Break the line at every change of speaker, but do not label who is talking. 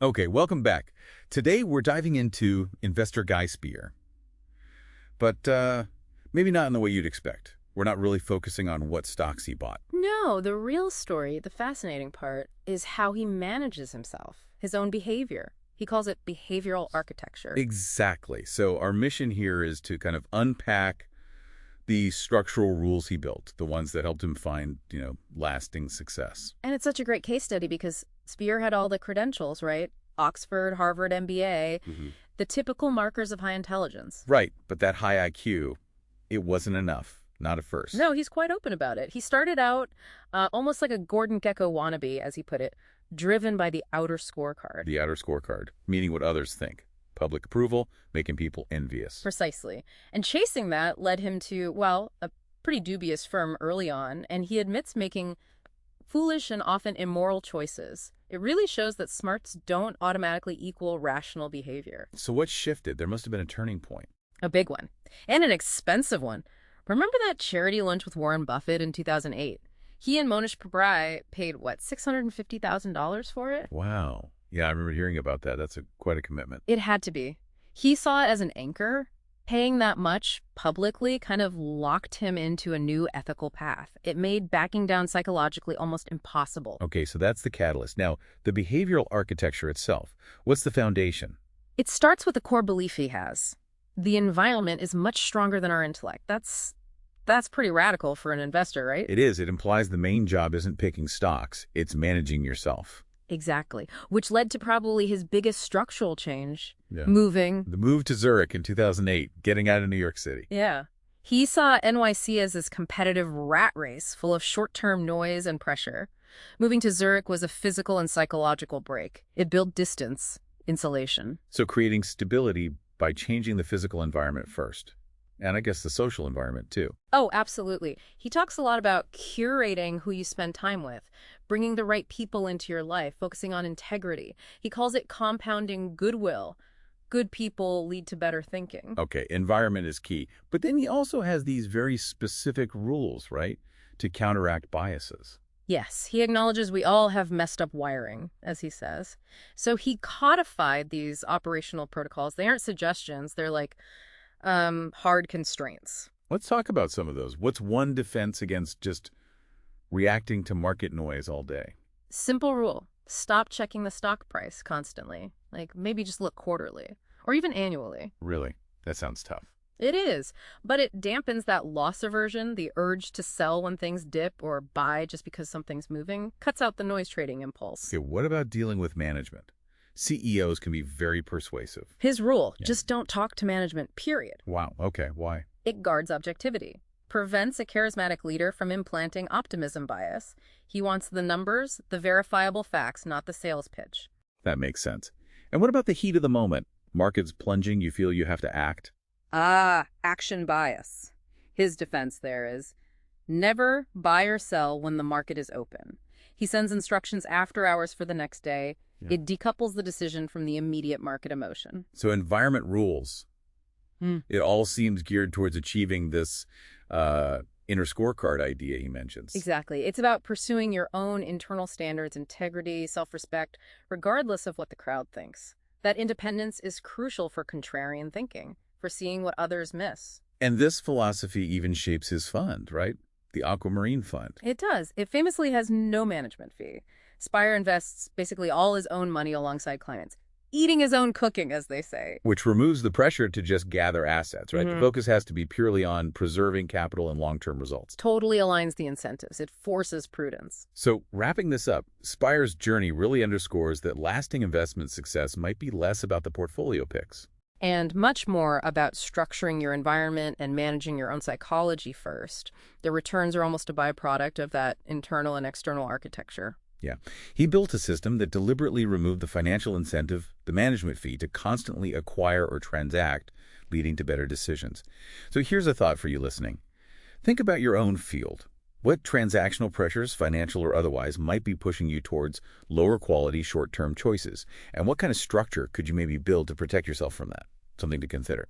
Okay, welcome back. Today we're diving into investor Guy Spier, but maybe not in the way you'd expect. We're not really focusing on what stocks he bought.
No, the real story, the fascinating part, is how he manages himself, his own behavior. He calls it behavioral architecture.
Exactly. So our mission here is to kind of unpack the structural rules he built, the ones that helped him find, lasting success.
And it's such a great case study because Spear had all the credentials, right? Oxford, Harvard, MBA, the typical markers of high intelligence.
Right, but that high IQ, it wasn't enough. Not at first.
No, he's quite open about it. He started out almost like a Gordon Gekko wannabe, as he put it, driven by the outer scorecard.
The outer scorecard, meaning what others think. Public approval, making people envious.
Precisely. And chasing that led him to, well, a pretty dubious firm early on, and he admits making foolish and often immoral choices. It really shows that smarts don't automatically equal rational behavior.
So what shifted? There must have been a turning point.
A big one. And an expensive one. Remember that charity lunch with Warren Buffett in 2008? He and Monish Pabrai paid, what, $650,000 for it?
Wow. Yeah, I remember hearing about that. That's quite a commitment.
It had to be. He saw it as an anchor. Paying that much publicly kind of locked him into a new ethical path. It made backing down psychologically almost impossible.
Okay, so that's the catalyst. Now, the behavioral architecture itself, what's the foundation?
It starts with the core belief he has. The environment is much stronger than our intellect. That's pretty radical for an investor, right?
It is. It implies the main job isn't picking stocks. It's managing yourself.
Exactly. Which led to probably his biggest structural change,
Yeah.
moving.
The move to Zurich in 2008, getting out of New York City.
Yeah. He saw NYC as this competitive rat race full of short-term noise and pressure. Moving to Zurich was a physical and psychological break. It built distance, insulation.
So creating stability by changing the physical environment first. And I guess the social environment, too.
Oh, absolutely. He talks a lot about curating who you spend time with, bringing the right people into your life, focusing on integrity. He calls it compounding goodwill. Good people lead to better thinking.
Okay, environment is key. But then he also has these very specific rules, right, to counteract biases.
Yes, he acknowledges we all have messed up wiring, as he says. So he codified these operational protocols. They aren't suggestions. They're like hard constraints.
Let's talk about some of those. What's one defense against just reacting to market noise all day?
Simple rule. Stop checking the stock price constantly. Like maybe just look quarterly or even annually.
Really? That sounds tough.
It is, but it dampens that loss aversion, the urge to sell when things dip or buy just because something's moving, cuts out the noise trading impulse.
Okay, what about dealing with management? CEOs can be very persuasive.
His rule,
Yeah.
just don't talk to management, period.
Wow, okay, why?
It guards objectivity, prevents a charismatic leader from implanting optimism bias. He wants the numbers, the verifiable facts, not the sales pitch.
That makes sense. And what about the heat of the moment? Markets plunging, you feel you have to act?
Action bias. His defense there is never buy or sell when the market is open. He sends instructions after hours for the next day.
Yeah.
It decouples the decision from the immediate market emotion.
So environment rules. It all seems geared towards achieving this inner scorecard idea he mentions.
Exactly. It's about pursuing your own internal standards, integrity, self-respect, regardless of what the crowd thinks. That independence is crucial for contrarian thinking, for seeing what others miss.
And this philosophy even shapes his fund, right? The Aquamarine Fund.
It does. It famously has no management fee. Spire invests basically all his own money alongside clients, eating his own cooking, as they say.
Which removes the pressure to just gather assets, right? The focus has to be purely on preserving capital and long-term results.
Totally aligns the incentives. It forces prudence.
So wrapping this up, Spire's journey really underscores that lasting investment success might be less about the portfolio picks.
And much more about structuring your environment and managing your own psychology first. The returns are almost a byproduct of that internal and external architecture.
Yeah. He built a system that deliberately removed the financial incentive, the management fee, to constantly acquire or transact, leading to better decisions. So here's a thought for you listening. Think about your own field. What transactional pressures, financial or otherwise, might be pushing you towards lower quality short-term choices? And what kind of structure could you maybe build to protect yourself from that? Something to consider.